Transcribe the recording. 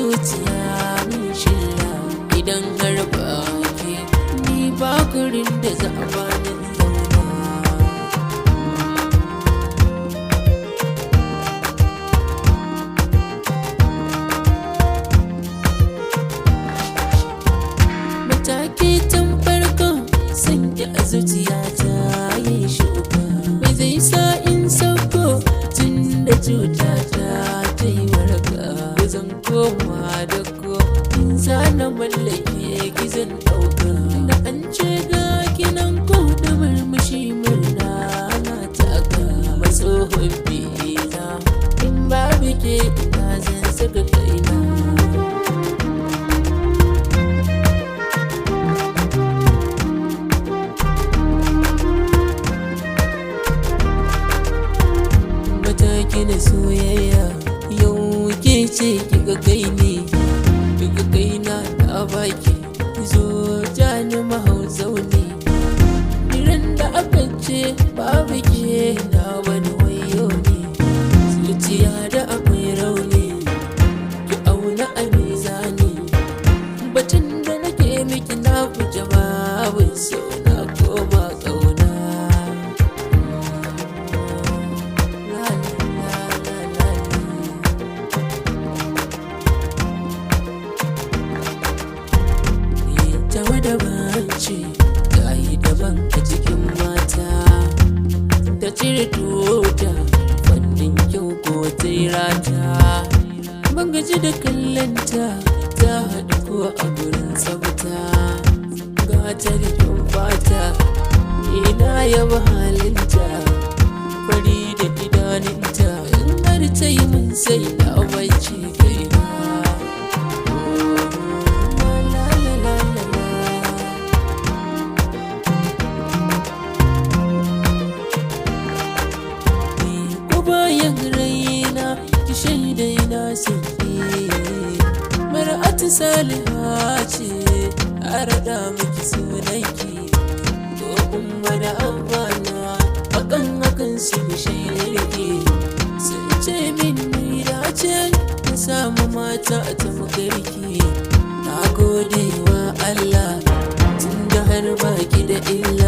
zuciya min shilla idan har ba ke ni ba gurin da za a bani zauna. Mataki tun farko sun ki a zuciya ta yi shuka, mai zai sa in sauko tun da cuta ta yi waraka. Zan koma da ko in zana mallake gizon ɗauka, da an ce ga kinan ko da murmushi murna na taka. Matsohon bina in babu ke ina zan saka kaina. Gina soyayya yau ke ce kika kai ni, kika kai na baki zo jani mahau zaune. Miran da aka ce babu ke na wani wayo ne, zuciya da akwai rauni ki auna a mizani. Batun da nake miki na fi jawabin so na koma ƙauna. Tawa daban ce gayi daban a cikin mata, ta cire tuta fannin kyau ko tsirata. Ban gaji da kallonta ta haɗu ko a gurin tsafta, ga ta da kyan fata ina yaba halinta, fari da idanunta in har ta yi min sai na wace kaina. Bayan raina ki shaida ina sanki, mar'atu saliha ce a raɗa miki sunanki, ko umma da abana hakan su shaidarki. Sun ce min ni dace na samu mata ta magarki. Na gode wa Allah tun da har baki da illa.